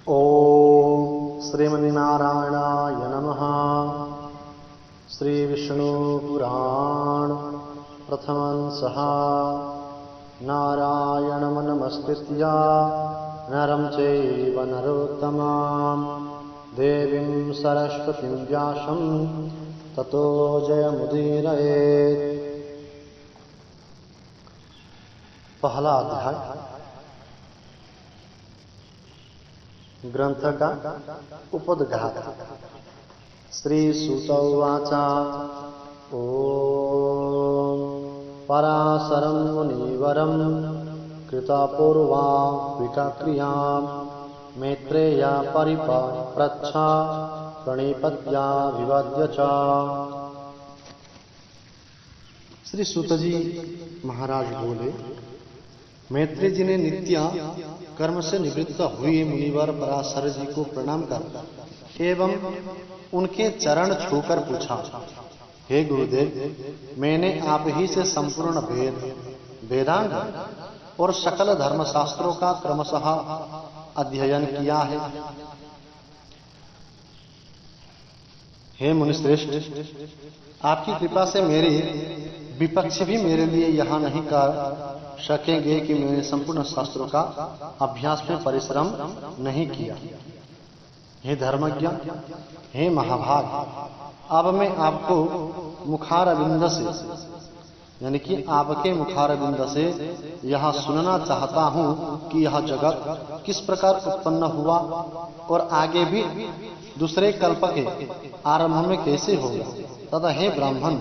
ओम श्रीमन्नारायणाय नमः। श्री विष्णु पुराण प्रथमंसः नारायणं नमस्कृत्य नरं चैव नरोत्तमं देवीं सरस्वतीं व्यासं ततो जयमुदीरयेत्। पहला अध्याय ग्रंथ का उपोद्घात। श्री सूत उवाच ओम पराशरं मुनिवरं कृतपूर्वा विकाक्रियां मैत्रेया परिपप्रच्छा प्रणिपत्या विवाद्य च। श्री सूत जी महाराज बोले, मैत्रेय जी ने नित्य कर्म से निवृत्त हुए मुनिवर पराशर जी को प्रणाम कर एवं उनके चरण छूकर पूछा, हे गुरुदेव, मैंने आप ही से संपूर्ण वेदांग और सकल धर्मशास्त्रों का क्रमशः अध्ययन किया है। हे मुनिश्रेष्ठ, आपकी कृपा से मेरे विपक्ष भी मेरे लिए यहाँ नहीं कर सकेंगे कि मैंने संपूर्ण शास्त्रों का अभ्यास में परिश्रम नहीं किया। हे धर्मज्ञ, हे महाभाग, अब मैं आपको मुखारविंद से यानी कि आपके मुखारविंद से यह सुनना चाहता हूँ कि यह जगत किस प्रकार उत्पन्न हुआ और आगे भी दूसरे कल्प के आरंभ में कैसे होगा तथा हे ब्राह्मण,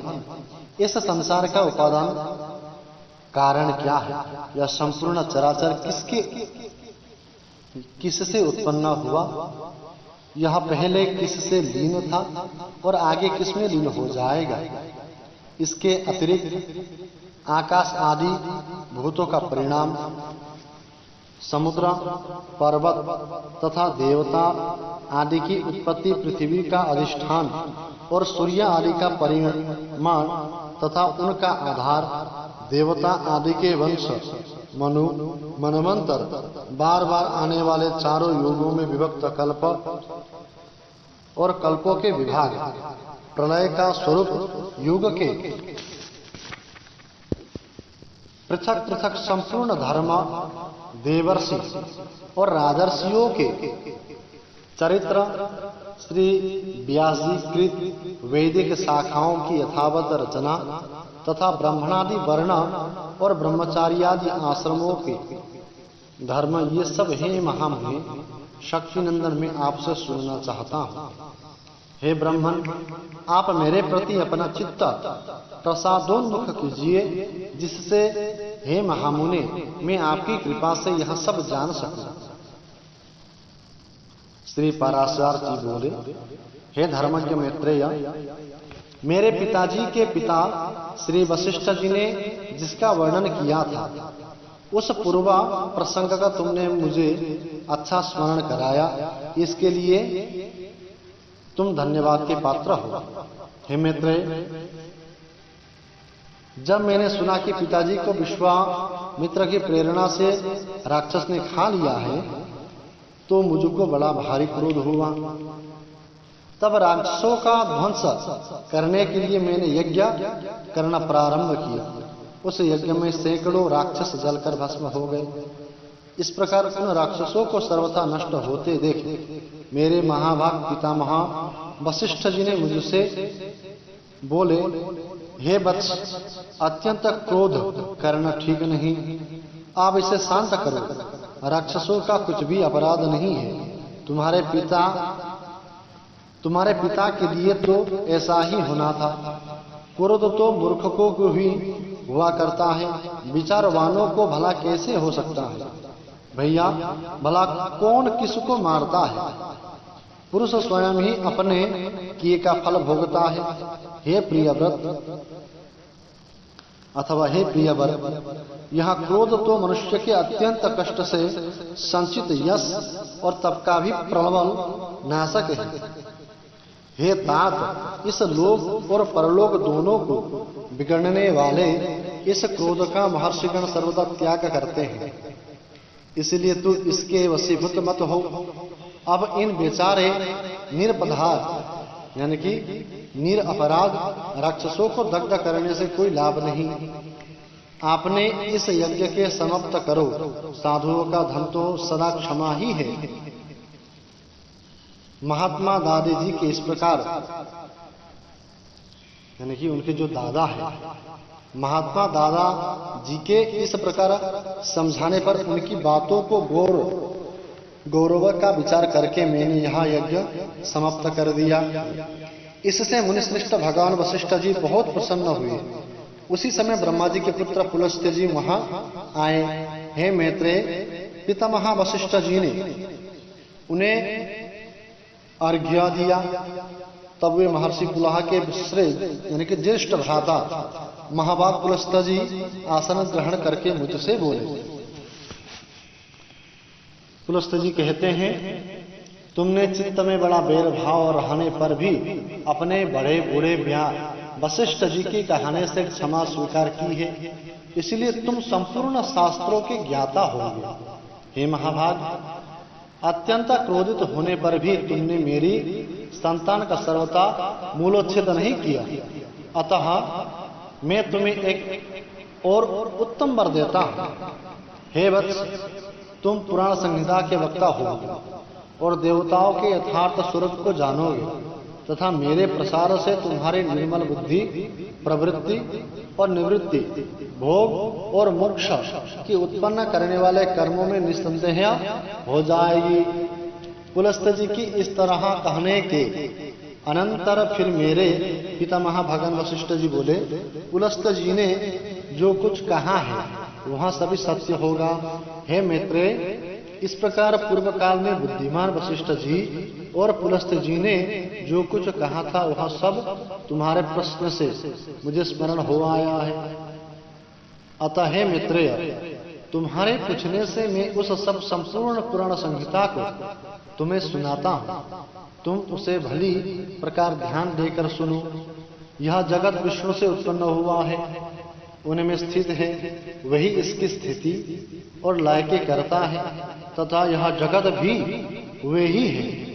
इस संसार का उपादान कारण क्या है? यह संपूर्ण चराचर किससे उत्पन्न हुआ? यह पहले किससे लीन था और आगे किसमें लीन हो जाएगा? इसके अतिरिक्त आकाश आदि भूतों का परिणाम, समुद्र, पर्वत तथा देवता आदि की उत्पत्ति, पृथ्वी का अधिष्ठान और सूर्य आदि का परिमाण तथा उनका आधार, देवता आदि के वंश, मनु, मनवंतर, बार बार आने वाले चारों युगों में विभक्त कल्प और कल्पों के विभाग, प्रलय का स्वरूप, युग के पृथक पृथक संपूर्ण धर्म, देवर्षि और राजर्षियों के चरित्र, श्री व्यास जी कृत वैदिक शाखाओं की यथावत रचना तथा ब्राह्मणादि वर्ण और ब्रह्मचार्यादि आश्रमों के धर्म, ये सब हे महामुनि शक्तिनंदन में आपसे सुनना चाहता हूँ। हे ब्राह्मण, आप मेरे प्रति अपना चित्त प्रसादोन्मुख कीजिए, जिससे हे महामुनि मैं आपकी कृपा से यह सब जान सकूं। श्री पराशर जी बोले, हे धर्मज्ञ मैत्रेय, मेरे पिताजी के पिता श्री वशिष्ठ जी ने जिसका वर्णन किया था, उस पूर्व प्रसंग का तुमने मुझे अच्छा स्मरण कराया, इसके लिए तुम धन्यवाद के पात्र हो। हे मैत्रेय, जब मैंने सुना कि पिताजी को विश्वामित्र की प्रेरणा से राक्षस ने खा लिया है, तो मुझको बड़ा भारी क्रोध हुआ। तब राक्षसों का ध्वंस करने के लिए मैंने यज्ञ करना प्रारंभ किया। उस यज्ञ में सैकड़ों राक्षस जलकर भस्म हो गए। इस प्रकार उन राक्षसों को सर्वथा नष्ट होते देख मेरे महाभाग पितामह वशिष्ठ जी ने मुझसे बोले, हे वत्स, अत्यंत क्रोध करना ठीक नहीं, आप इसे शांत करो। राक्षसों का कुछ भी अपराध नहीं है। तुम्हारे पिता के लिए तो ऐसा ही होना था। क्रोध तो मूर्खों को ही हुआ करता है, विचारवानों को भला कैसे हो सकता है? भैया, भला कौन किसको मारता है? पुरुष स्वयं ही अपने किए का फल भोगता है। हे प्रियव्रत अथवा हे प्रियवर, यह क्रोध तो मनुष्य के अत्यंत कष्ट से संचित यश और तप का भी प्रबल नाशक है। हे तात, इस लोक और परलोक दोनों को बिगड़ने वाले इस क्रोध का महर्षिगण सर्वदा त्याग करते हैं। इसलिए तू इसके वशीभूत मत हो अब इन बेचारे निरपराध यानी कि निरपराध राक्षसों को दग्ध करने से कोई लाभ नहीं। आपने इस यज्ञ के समाप्त करो। साधुओं का धन तो सदा क्षमा ही है। महात्मा दादी जी के इस प्रकार यानी कि उनके जो दादा है, महात्मा दादा जी के इस प्रकार समझाने पर उनकी बातों को गौरव का विचार करके मैंने यह यज्ञ समाप्त कर दिया। इससे मुनिश्रेष्ठ भगवान वशिष्ठ जी बहुत प्रसन्न हुए। उसी समय ब्रह्मा जी के पुत्र पुलस्त्य जी वहां आए। हे मैत्रेय, पितामह वशिष्ठ जी ने उन्हें अर्घ्य दिया। तब वे महर्षि पुलह के श्रेष्ठ यानी कि ज्येष्ठ भ्राता महाभाग पुलस्त्य जी आसन ग्रहण करके मुझसे बोले। पुलस्त्य जी कहते हैं, तुमने चित्त में बड़ा भेदभाव रहने पर भी अपने बड़े बूढ़े वशिष्ठ जी के कहने से क्षमा स्वीकार की है, इसलिए तुम संपूर्ण शास्त्रों के ज्ञाता होगे। हे महाभाग, अत्यंत क्रोधित होने पर भी तुमने मेरी संतान का सर्वथा मूलोच्छेद नहीं किया। अतः मैं तुम्हें एक और उत्तम वर देता हूं। हे वत्स, तुम पुराण संहिता के वक्ता होगे और देवताओं के यथार्थ स्वरूप को जानोगे तथा मेरे प्रसार से तुम्हारी निर्मल बुद्धि, प्रवृत्ति और निवृत्ति, भोग और मोक्ष की उत्पन्न करने वाले कर्मों में निस्संदेह हो जाएगी। पुलस्त्य जी की इस तरह कहने के अनंतर फिर मेरे पितामह भगवान वशिष्ठ जी बोले, पुलस्त्य जी ने जो कुछ कहा है वहां सभी सत्य होगा। हे मैत्रेय, इस प्रकार पूर्व काल में बुद्धिमान वशिष्ठ जी और पुलस्त्य जी ने जो कुछ कहा था वह सब तुम्हारे प्रश्न से मुझे स्मरण हो आया है। अतः हे मैत्रेय, तुम्हारे पूछने से मैं उस सब संपूर्ण पुराण संहिता को तुम्हें सुनाता हूँ। तुम उसे भली प्रकार ध्यान देकर सुनो। यह जगत विष्णु से उत्पन्न हुआ है, उनमें स्थित है, वही इसकी स्थिति और लय के करता है तथा यह जगत भी वे ही है